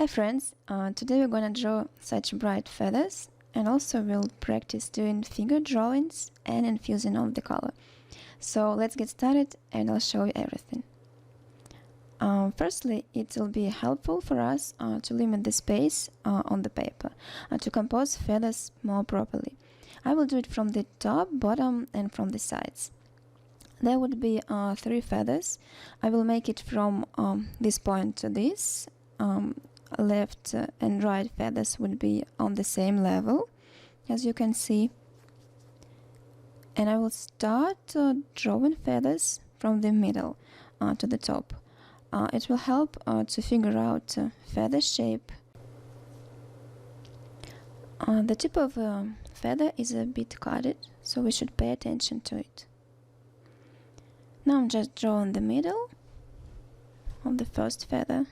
Hi friends, today we're gonna draw such bright feathers, and also we'll practice doing figure drawings and infusing of the color. So let's get started and I'll show you everything. Firstly, it will be helpful for us to limit the space on the paper to compose feathers more properly. I will do it from the top, bottom and from the sides. There would be 3 feathers. I will make it from this point to this. Left and right feathers would be on the same level, as you can see. And I will start drawing feathers from the middle to the top. It will help to figure out feather shape. The tip of a feather is a bit cutted, so we should pay attention to it. Now I'm just drawing the middle of the first feather.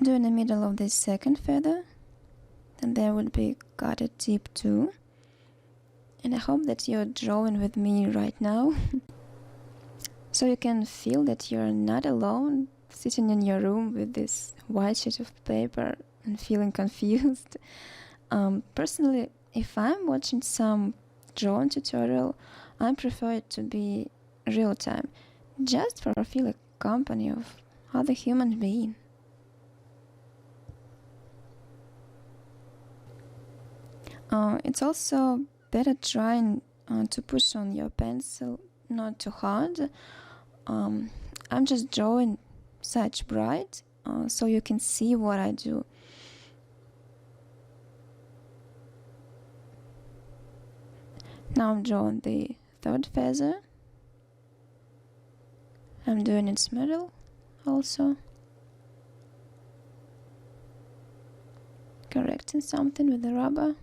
Do in the middle of the second feather, then there would be cut a tip too. And I hope that you're drawing with me right now, so you can feel that you're not alone sitting in your room with this white sheet of paper and feeling confused. Personally, if I'm watching some drawing tutorial, I prefer it to be real time, just for feel a company of other human being. It's also better trying to push on your pencil not too hard. I'm just drawing such bright so you can see what I do. Now I'm drawing the third feather. I'm doing its middle also. Correcting something with the rubber.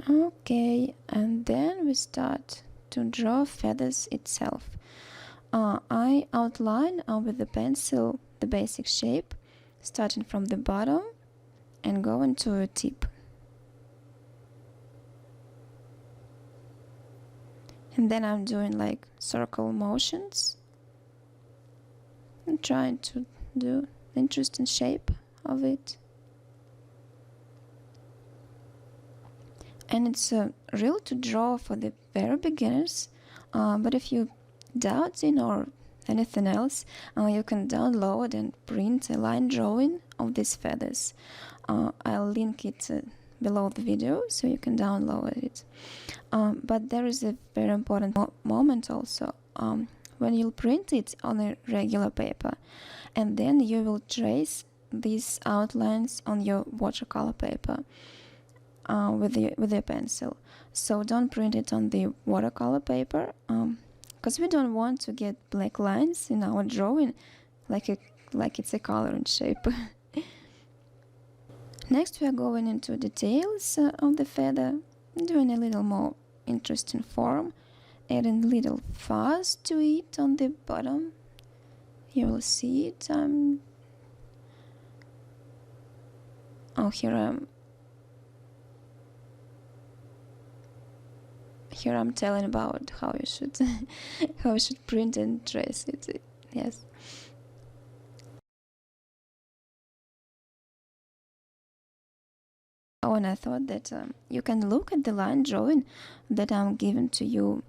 Okay, and then we start to draw feathers itself. I outline with the pencil the basic shape, starting from the bottom and going to a tip. And then I'm doing like circle motions and trying to do the interesting shape of it. And it's real to draw for the very beginners, but if you doubting or anything else, you can download and print a line drawing of these feathers. I'll link it below the video so you can download it. But there is a very important moment also when you'll print it on a regular paper, and then you will trace these outlines on your watercolor paper. With your pencil. So don't print it on the watercolor paper, because we don't want to get black lines in our drawing like it's a coloring shape. Next we are going into details of the feather, doing a little more interesting form, adding little fuzz to it on the bottom. You will see it. Here I'm telling about how you should print and trace it. Yes. Oh, and I thought that you can look at the line drawing that I'm giving to you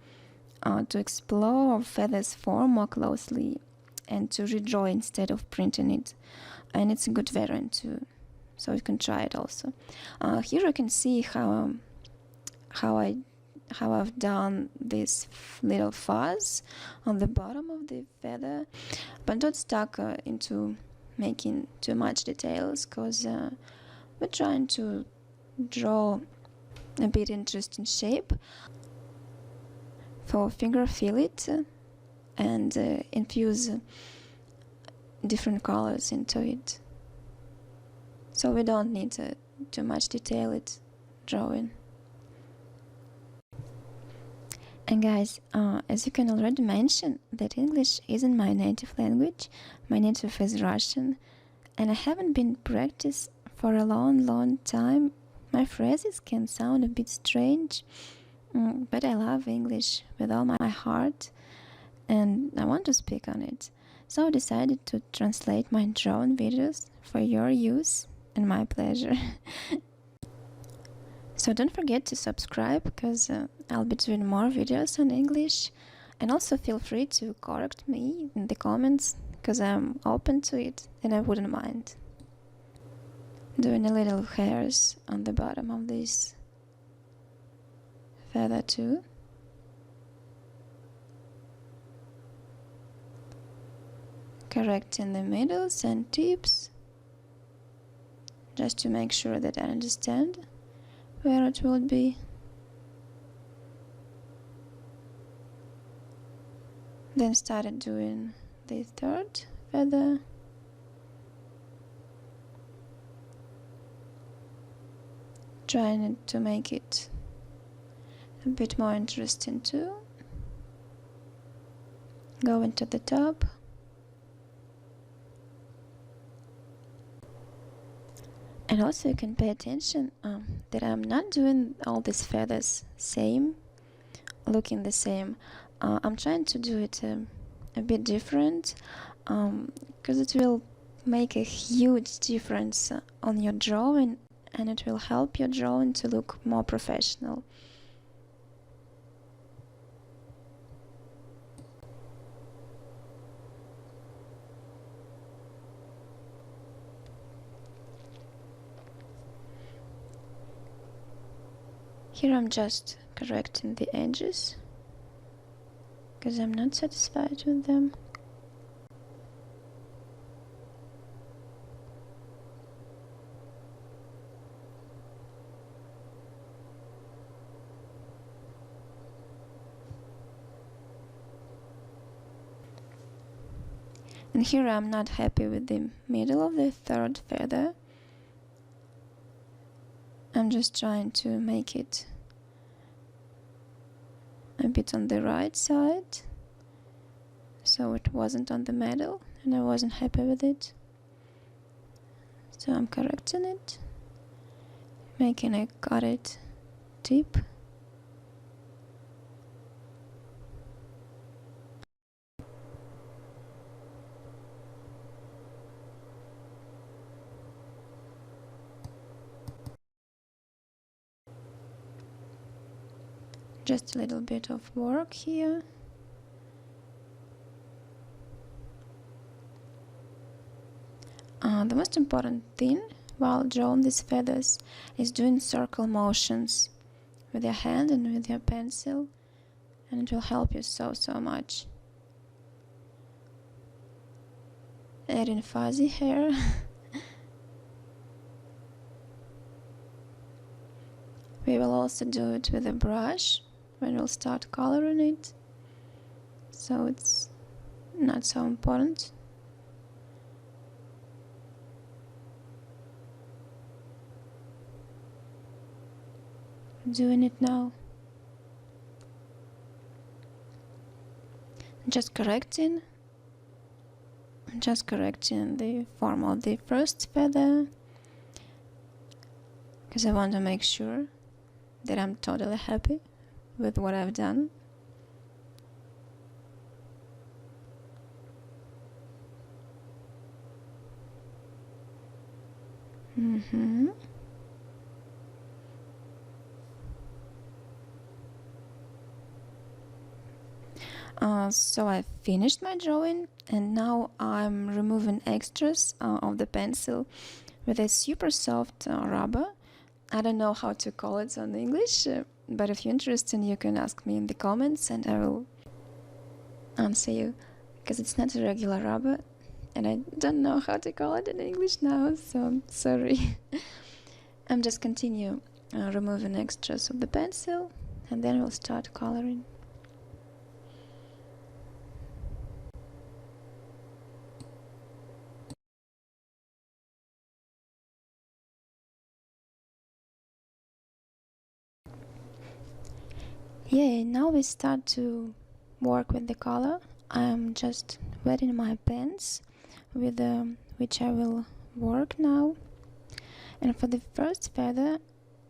to explore feathers form more closely and to redraw instead of printing it. And it's a good variant too, so you can try it also. Here you can see how I've done this little fuzz on the bottom of the feather, but don't stuck into making too much details, because we're trying to draw a bit interesting shape for finger fillet and infuse different colors into it. So we don't need too much detailed drawing. And guys, as you can already mention, that English isn't my native language. My native is Russian, and I haven't been practiced for a long time. My phrases can sound a bit strange, but I love English with all my heart, and I want to speak on it. So I decided to translate my drawing videos for your use and my pleasure. So don't forget to subscribe, because I'll be doing more videos on English, and also feel free to correct me in the comments, because I'm open to it and I wouldn't mind. Doing a little hairs on the bottom of this feather too. Correcting the middles and tips, just to make sure that I understand where it will be. Then started doing the third feather. Trying to make it a bit more interesting too. Going to the top. And also you can pay attention that I'm not doing all these feathers same, looking the same. I'm trying to do it a bit different, because it will make a huge difference on your drawing, and it will help your drawing to look more professional. Here I'm just correcting the edges, because I'm not satisfied with them. And here I'm not happy with the middle of the third feather. I'm just trying to make it a bit on the right side, so it wasn't on the middle, and I wasn't happy with it. So I'm correcting it, making a cutted tip. Just a little bit of work here. The most important thing while drawing these feathers is doing circle motions with your hand and with your pencil, and it will help you so much. Adding fuzzy hair. We will also do it with a brush when we'll start coloring it, so it's not so important. Doing it now. Just correcting the form of the first feather, because I want to make sure that I'm totally happy with what I've done. So I finished my drawing, and now I'm removing extras of the pencil with a super soft rubber. I don't know how to call it in English, but if you're interested, you can ask me in the comments and I will answer you, because it's not a regular rubber and I don't know how to call it in English now, so I'm sorry. I'm just continue removing extras of the pencil, and then we'll start coloring. Yeah, now we start to work with the color. I'm just wetting my pens with which I will work now. And for the first feather,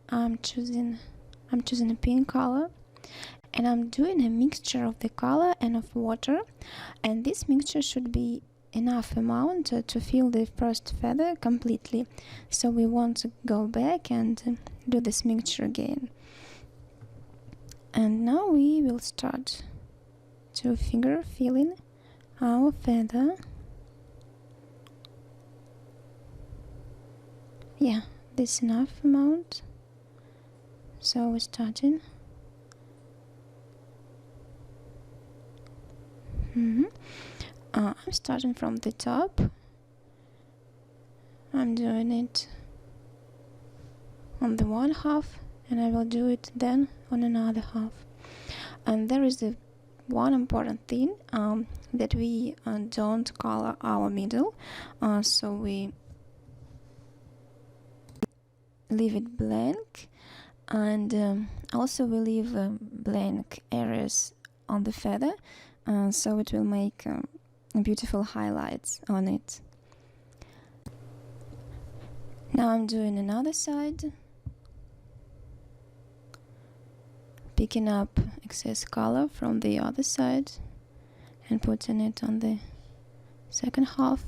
I'm choosing a pink color, and I'm doing a mixture of the color and of water, and this mixture should be enough amount to fill the first feather completely. So we want to go back and do this mixture again. And now we will start to finger filling our feather. Yeah, this enough amount. So we're starting. I'm starting from the top. I'm doing it on the one half, and I will do it then on another half. And there is one important thing, that we don't color our middle, so we leave it blank, and also we leave blank areas on the feather, so it will make beautiful highlights on it. Now I'm doing another side, picking up excess color from the other side and putting it on the second half.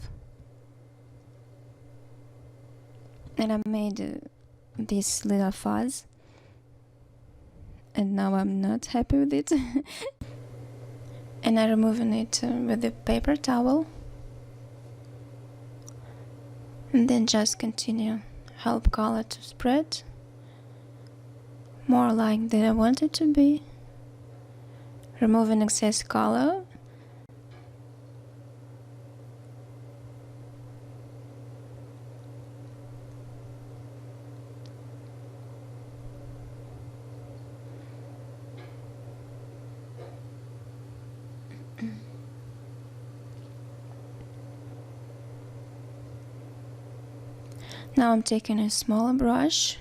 And I made this little fuzz, and now I'm not happy with it. And I'm removing it with a paper towel, and then just continue help color to spread more like that I want it to be, removing excess color. Now I'm taking a smaller brush,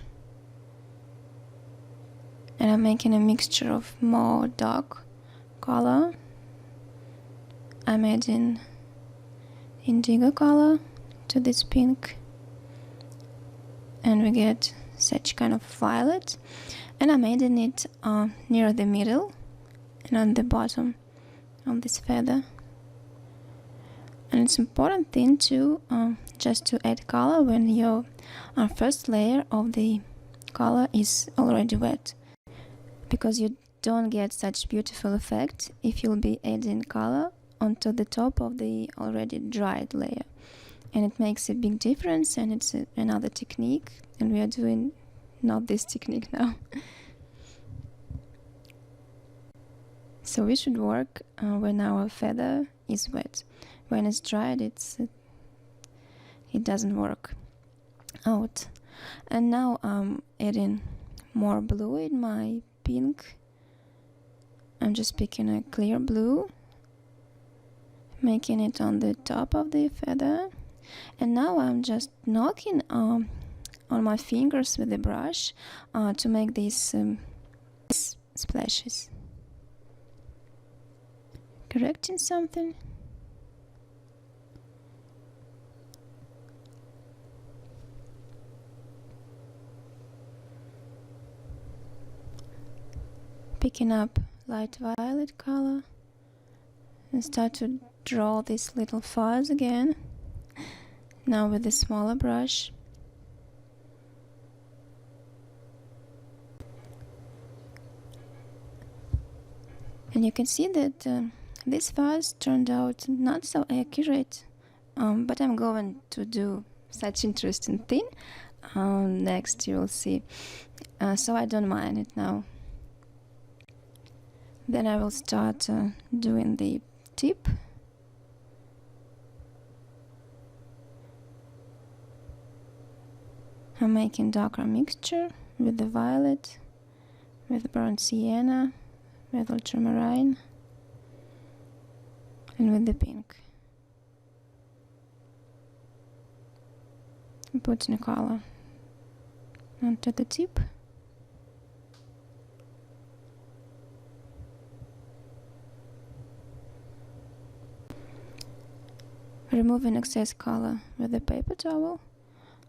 and I'm making a mixture of more dark color. I'm adding indigo color to this pink, and we get such kind of violet, and I'm adding it near the middle and on the bottom of this feather. And it's important thing to just to add color when your first layer of the color is already wet, because you don't get such beautiful effect if you'll be adding color onto the top of the already dried layer, and it makes a big difference. And it's another technique, and we are doing not this technique now. So we should work when our feather is wet. When it's dried, it doesn't work out. And now I'm adding more blue in my pink. I'm just picking a clear blue, making it on the top of the feather, and now I'm just knocking on my fingers with the brush to make these splashes. Correcting something. Picking up light violet color and start to draw this little fuzz again, now with a smaller brush. And you can see that this fuzz turned out not so accurate, but I'm going to do such interesting thing next, you will see, so I don't mind it now. Then I will start doing the tip. I'm making darker mixture with the violet, with burnt sienna, with ultramarine, and with the pink. I'm putting a color onto the tip. Removing excess color with a paper towel,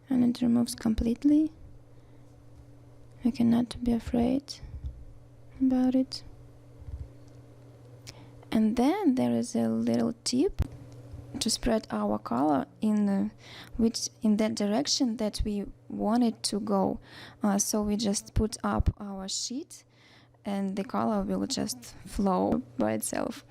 and it removes completely. You cannot be afraid about it. And then there is a little tip to spread our color in that direction that we want it to go. So we just put up our sheet and the color will just flow by itself.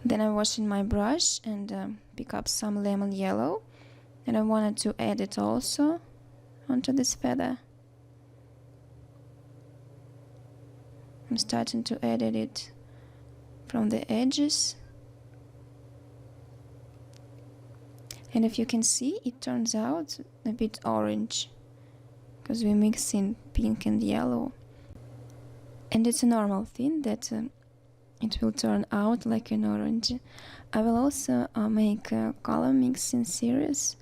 Then I wash in my brush and pick up some lemon yellow, and I wanted to add it also onto this feather. I'm starting to edit it from the edges, and if you can see, it turns out a bit orange because we mix in pink and yellow, and it's a normal thing that it will turn out like an orange. I will also make a color mixing series,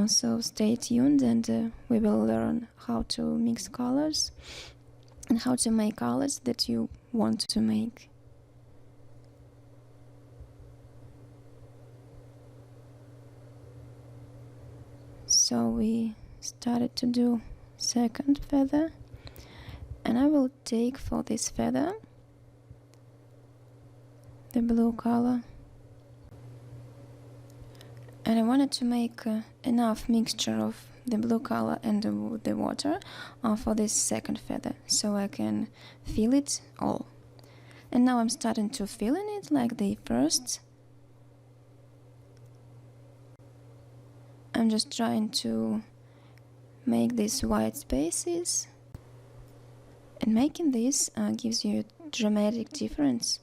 so stay tuned, and we will learn how to mix colors and how to make colors that you want to make. So we started to do second feather, and I will take for this feather the blue color, and I wanted to make enough mixture of the blue color and the water for this second feather, so I can fill it all. And now I'm starting to fill in it like the first. I'm just trying to make these white spaces, and making this gives you a dramatic difference.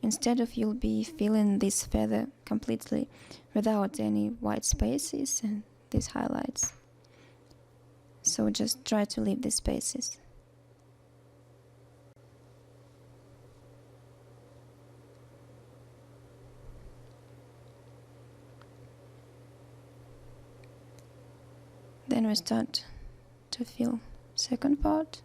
Instead of you'll be filling this feather completely without any white spaces and these highlights. So just try to leave the spaces. Then we start to fill second part.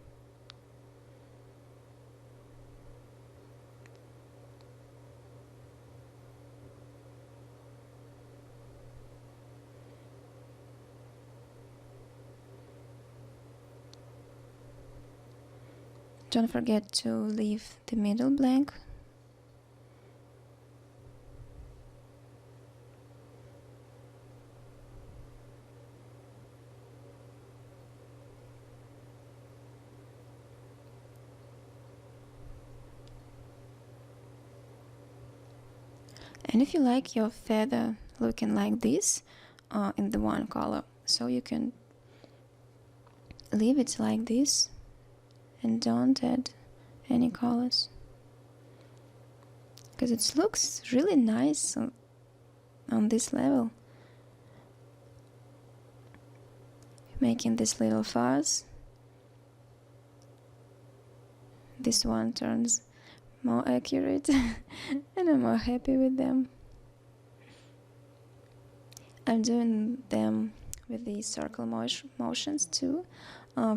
Don't forget to leave the middle blank. And if you like your feather looking like this in the one color, so you can leave it like this and don't add any colors, because it looks really nice on this level. Making this little fuzz. This one turns more accurate and I'm more happy with them. I'm doing them with the circle motions too,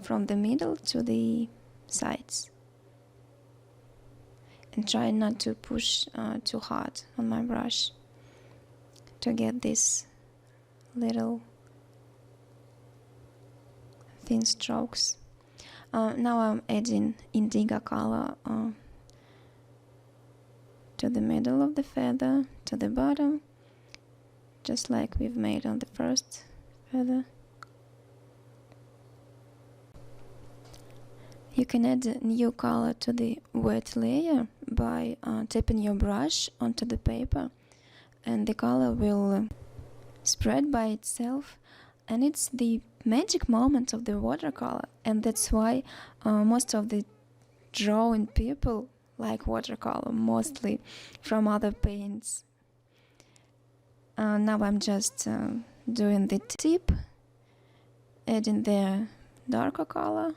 from the middle to the sides, and try not to push too hard on my brush to get these little thin strokes. Now I'm adding indigo color to the middle of the feather, to the bottom, just like we've made on the first feather. You can add a new color to the wet layer by tapping your brush onto the paper, and the color will spread by itself, and it's the magic moment of the watercolor, and that's why most of the drawing people like watercolor, mostly from other paints. Now I'm just doing the tip, adding the darker color,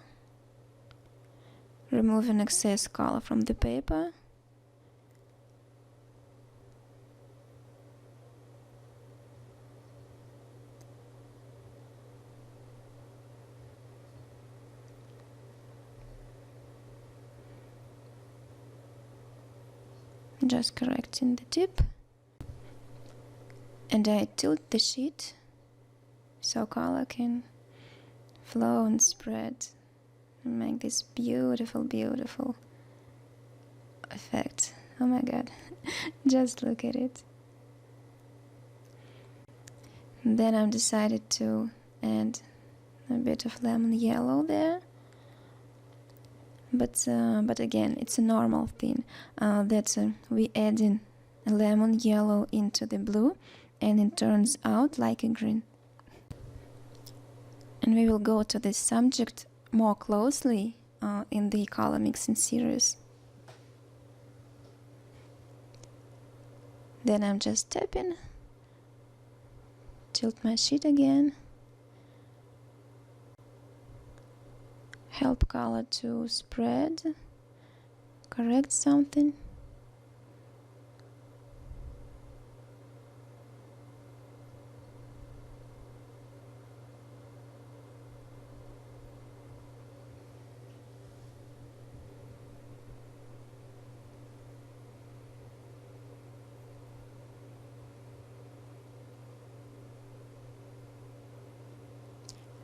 removing excess color from the paper, just correcting the tip, and I tilt the sheet so color can flow and spread and make this beautiful, beautiful effect. Oh my god, just look at it. And then I've decided to add a bit of lemon yellow there, but again, it's a normal thing that we add in a lemon yellow into the blue and it turns out like a green. And we will go to this subject more closely in the color mixing series. Then I'm just tapping, tilt my sheet again, help color to spread, correct something.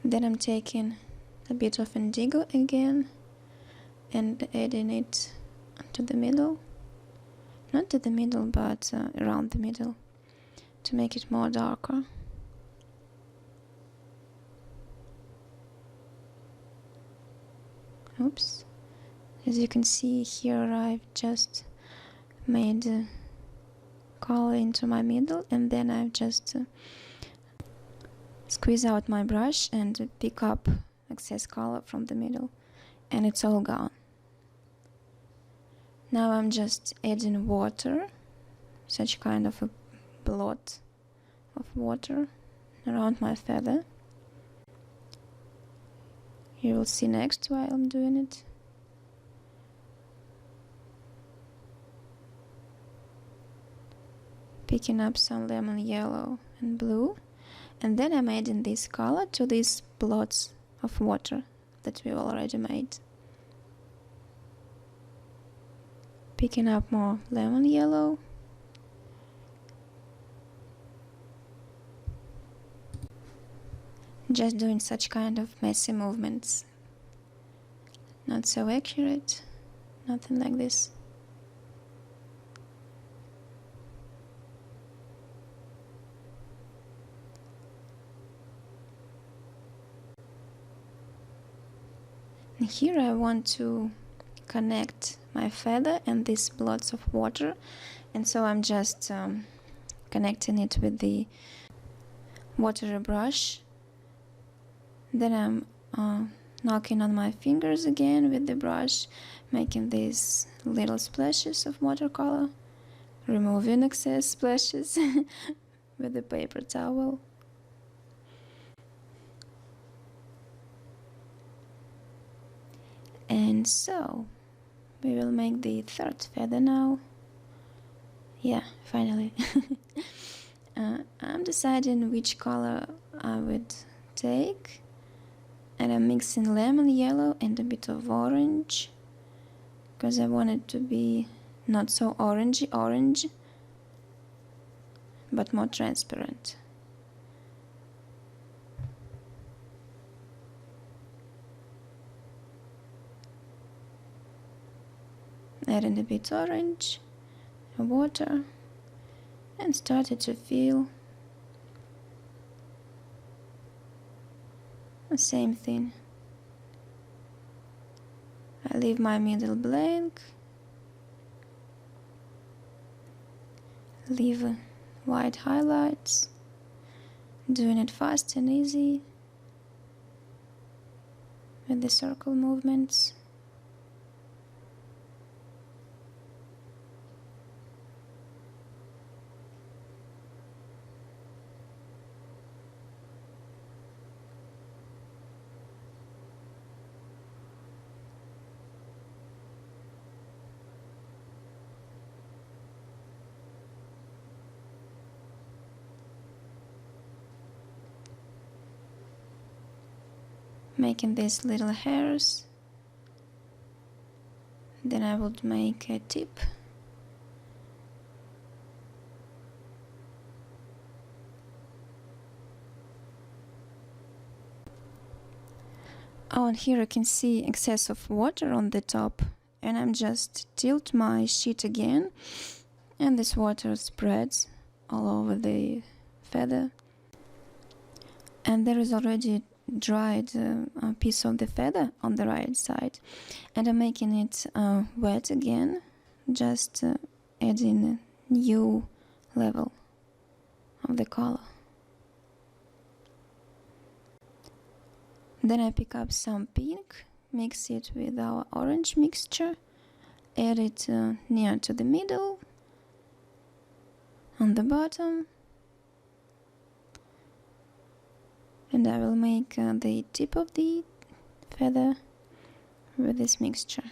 Then I'm taking a bit of indigo again and adding it to the middle, not to the middle but around the middle to make it more darker. Oops, as you can see here I've just made color into my middle, and then I've just squeeze out my brush and pick up excess color from the middle, and it's all gone. Now I'm just adding water, such kind of a blot of water around my feather. You will see next while I'm doing it. Picking up some lemon yellow and blue, and then I'm adding this color to these blots of water that we already made. Picking up more lemon yellow. Just doing such kind of messy movements. Not so accurate, nothing like this. And here I want to connect my feather and these blots of water, and so I'm just connecting it with the watery brush. Then I'm knocking on my fingers again with the brush, making these little splashes of watercolor, removing excess splashes with the paper towel. And so we will make the third feather now. Yeah, finally. I'm deciding which color I would take, and I'm mixing lemon yellow and a bit of orange because I want it to be not so orangey orange but more transparent. Adding a bit orange, water, and started to fill. The same thing. I leave my middle blank, leave white highlights, doing it fast and easy with the circle movements. Making these little hairs. Then I would make a tip Oh, and here you can see excess of water on the top, and I'm just tilt my sheet again, and this water spreads all over the feather. And there is already dried piece of the feather on the right side, and I'm making it wet again, just adding a new level of the color. Then I pick up some pink, mix it with our orange mixture, add it near to the middle, on the bottom, and I will make the tip of the feather with this mixture.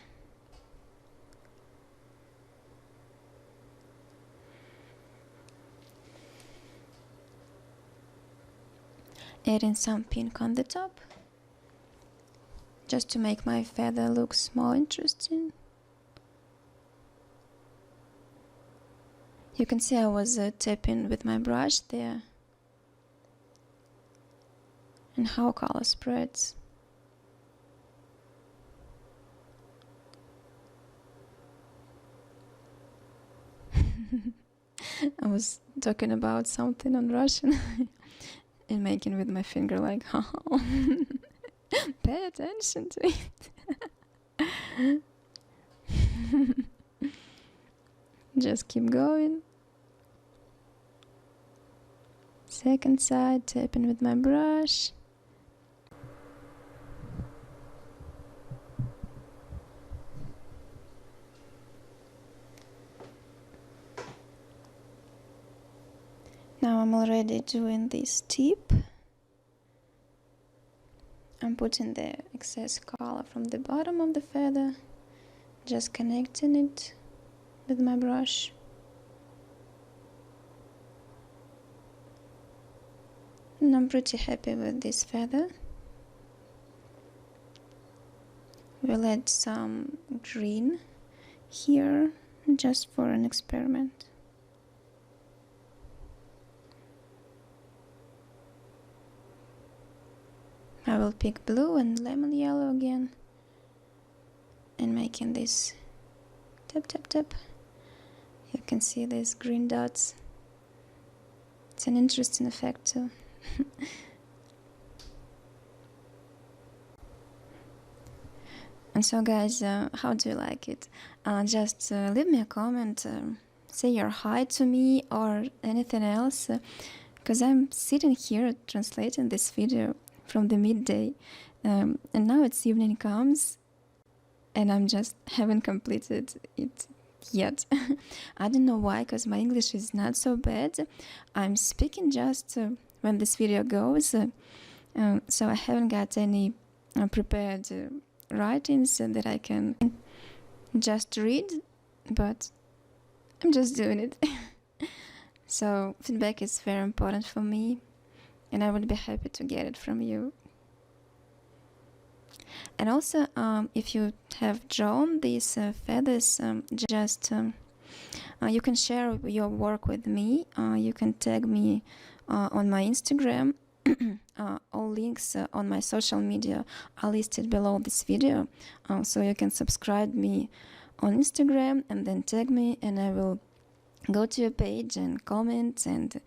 Adding some pink on the top, just to make my feather looks more interesting. You can see I was tapping with my brush there, and how color spreads. I was talking about something on Russian and making with my finger like, oh, pay attention to it. Just keep going. Second side, tapping with my brush. Now I'm already doing this tip. I'm putting the excess color from the bottom of the feather, just connecting it with my brush. And I'm pretty happy with this feather. We'll add some green here, just for an experiment. I will pick blue and lemon yellow again, and making this tap tap tap. You can see these green dots. It's an interesting effect too. And so guys, how do you like it? Just leave me a comment, say your hi to me or anything else, because I'm sitting here translating this video from the midday, and now it's evening comes and I'm just haven't completed it yet. I don't know why, because my English is not so bad. I'm speaking just when this video goes, so I haven't got any prepared writings that I can just read, but I'm just doing it. So feedback is very important for me, and I would be happy to get it from you. And also, if you have drawn these feathers, you can share your work with me. You can tag me on my Instagram. All links on my social media are listed below this video, so you can subscribe me on Instagram and then tag me, and I will go to your page and comment and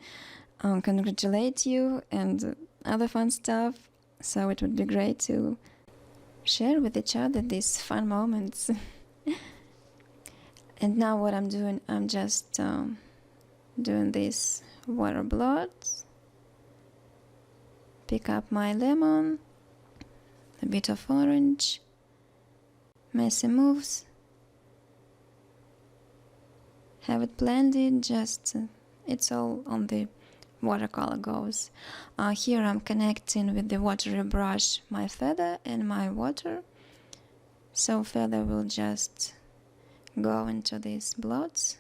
congratulate you and other fun stuff. So it would be great to share with each other these fun moments. And now what I'm doing, I'm just doing these water blots. Pick up my lemon, a bit of orange, messy moves, have it blended, just it's all on the watercolor goes. Here I'm connecting with the watery brush my feather and my water, so feather will just go into these blots.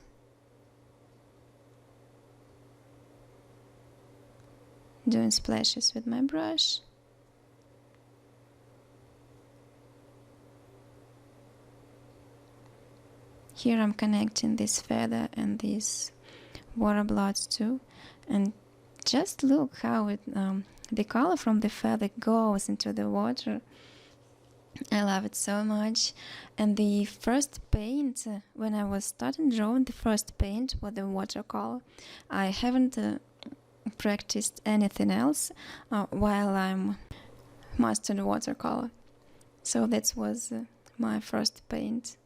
Doing splashes with my brush. Here I'm connecting this feather and these water blots too, and just look how it the color from the feather goes into the water. I love it so much. And the first paint, when I was starting drawing, the first paint was the watercolor. I haven't practiced anything else while I'm mastered watercolor. So that was my first paint,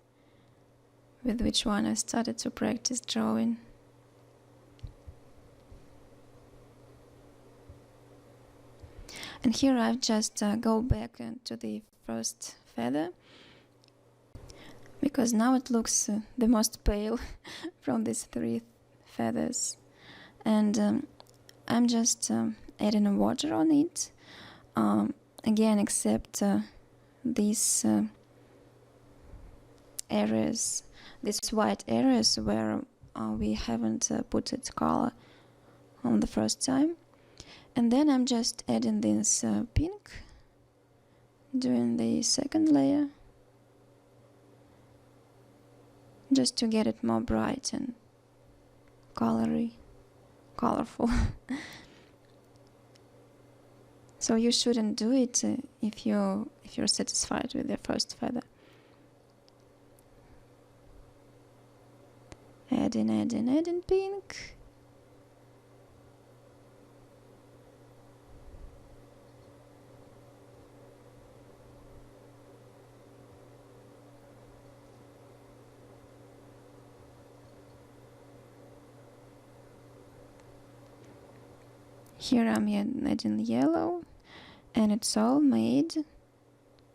with which one I started to practice drawing. And here I've just go back to the first feather, because now it looks the most pale from these three feathers. And I'm just adding water on it, again, except these areas, these white areas where we haven't put it color on the first time. And then I'm just adding this pink during the second layer, just to get it more bright and colorful. So you shouldn't do it if you're satisfied with the first feather. Adding pink. Here I'm adding yellow, and it's all made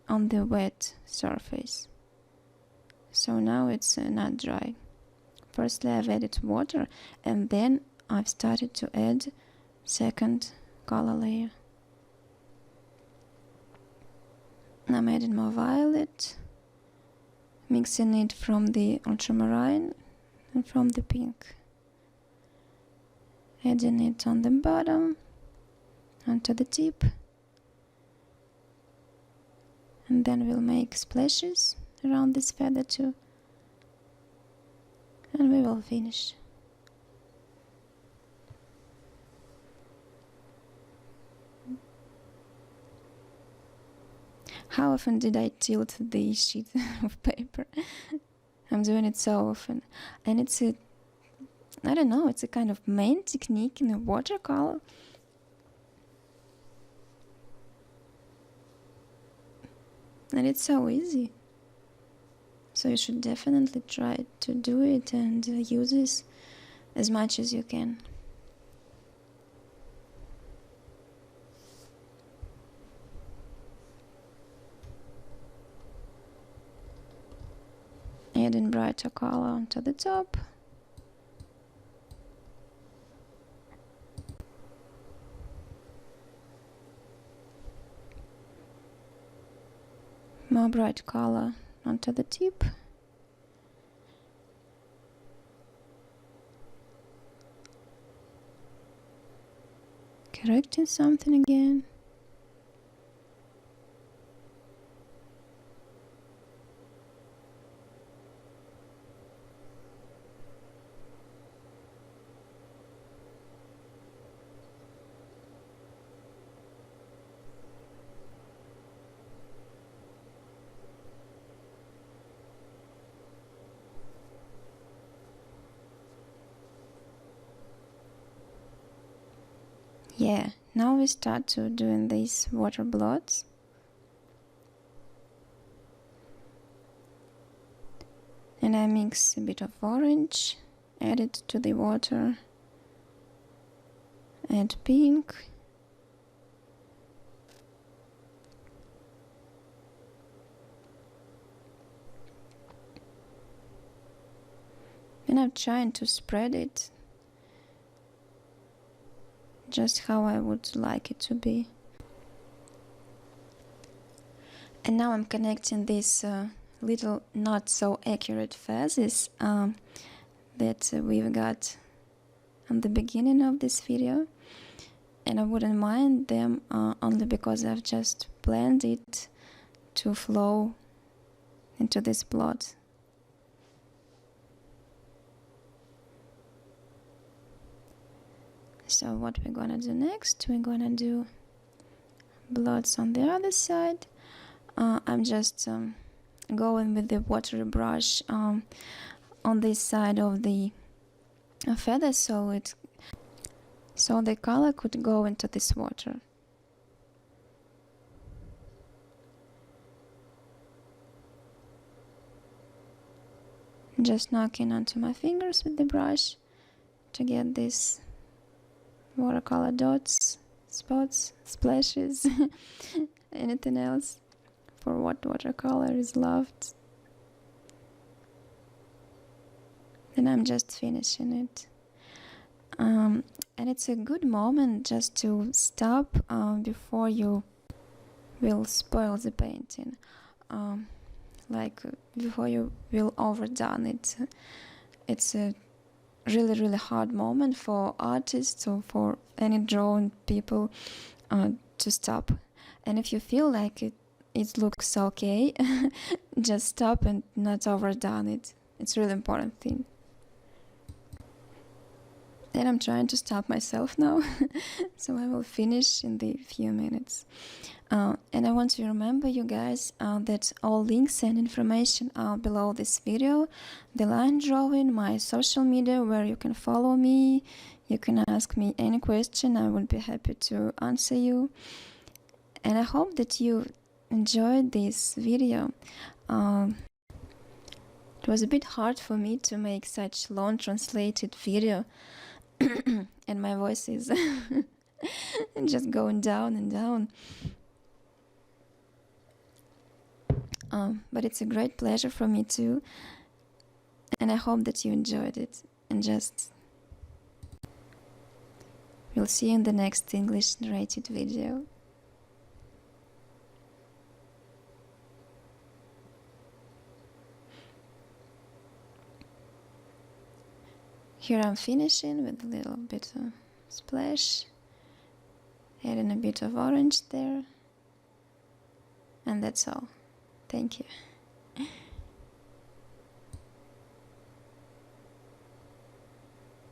on the wet surface. So now it's not dry. Firstly I've added water, and then I've started to add second color layer. I'm adding more violet, mixing it from the ultramarine and from the pink. Adding it on the bottom, onto the tip, and then we'll make splashes around this feather too, and we will finish. How often did I tilt the sheet of paper? I'm doing it so often, and it's I don't know, it's a kind of main technique in a watercolor. And it's so easy. So you should definitely try to do it and use this as much as you can. Adding brighter color onto the top. More bright color onto the tip. Correcting something again. Yeah, now we start to doing these water blots. And I mix a bit of orange, add it to the water, add pink, and I'm trying to spread it just how I would like it to be. And now I'm connecting these little not so accurate phases that we've got on the beginning of this video, and I wouldn't mind them only because I've just planned it to flow into this plot. So what we're gonna do next, we're gonna do blots on the other side. I'm just going with the watery brush on this side of the feather, so the color could go into this water. Just knocking onto my fingers with the brush to get these watercolor dots, spots, splashes, anything else for what watercolor is loved. Then I'm just finishing it. And it's a good moment just to stop before you will spoil the painting. Before you will overdone it. It's a really hard moment for artists or for any drawing people to stop. And if you feel like it looks okay, just stop and not overdone it. It's a really important thing. And I'm trying to stop myself now, so I will finish in the few minutes. And I want to remember you guys that all links and information are below this video. The line drawing, my social media where you can follow me, you can ask me any question, I will be happy to answer you. And I hope that you enjoyed this video. It was a bit hard for me to make such long translated video, and my voice is just going down and down. But it's a great pleasure for me too, and I hope that you enjoyed it. And we'll see you in the next English narrated video. Here I'm finishing with a little bit of splash, adding a bit of orange there, and that's all. Thank you.